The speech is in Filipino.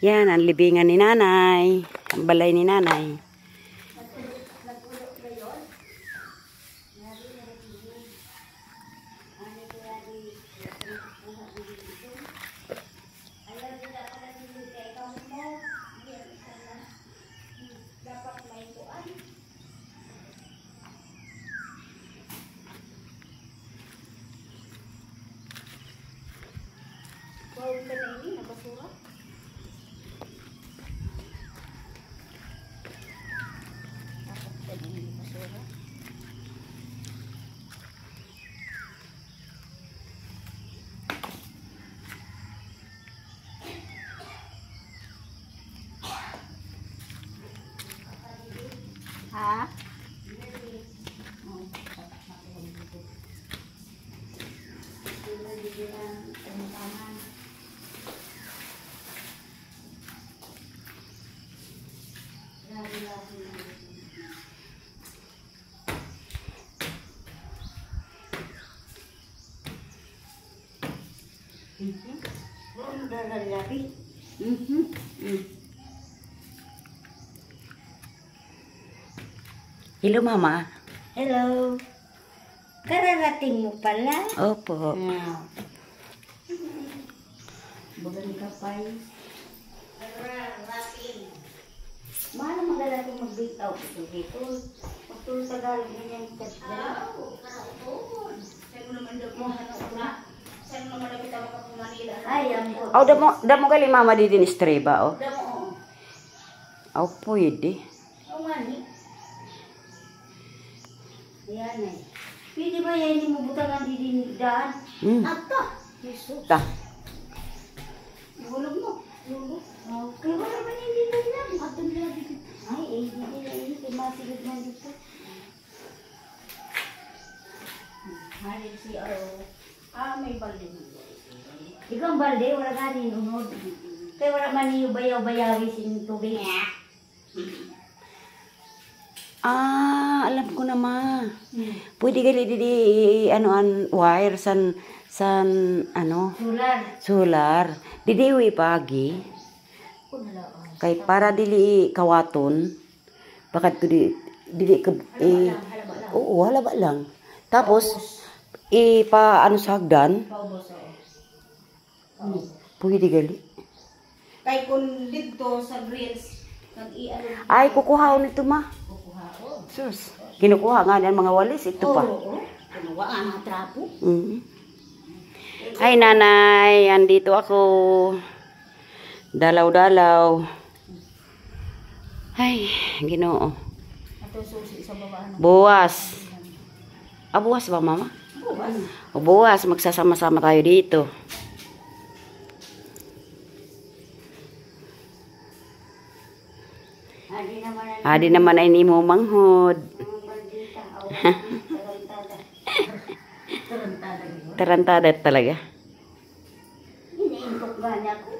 Yan, ang libingan ni nanay. Ang balay ni nanay. Ha? Hello, Mama. Hello. Kararating mo pala? Opo. Bugan ka pa eh. Kararating. Mahal magala itong mag-bake out ito dito. Pagtuloy sa galing ganyan katda. Sa'yo naman daw mo hanap. Sa'yo naman daw kita makapumanila. Ay, ampo. Oh, damo gali Mama di din istreba, oh. Damo. Oh, pwede. Oo nga ni. Yan eh. Pwede ba yan hindi mo butangan din daan? Ato. Jesus. Ta. Bulog mo. Bulog. Okay, wala man hindi na lang. Ato nila dito. Ay, hindi nila hindi. Kaya masigod man dito. Halin si Aro. May balde mo. Ikaw ang balde, wala ka rin unod. Kaya wala man niyo bayaw-bayawi sin tubig. Alam ko na, Ma. Pwede gali di an wire san ano? Solar. Didiwi pagi. Kay para dili kawaton. Bakit ko dili ka oo, halaba lang. Tapos pa ano sa hagdan. Pwede gali. Kay kun dito sa grills nag-iano. Ay, kukuhaw nito, Ma. Sus, kinukuha nga ng mga walis. Ito pa. Kinuha nga ng trapo. Ay, nanay. Andito ako. Dalaw-dalaw. Ay, Ginoo. Ato susi sa baba. Buwas. Buwas ba, Mama? Buwas. Buwas. Magsasama-sama tayo dito. Adi naman ay ni mo manghod. Tarantada talaga. Iniintok nga niya ko.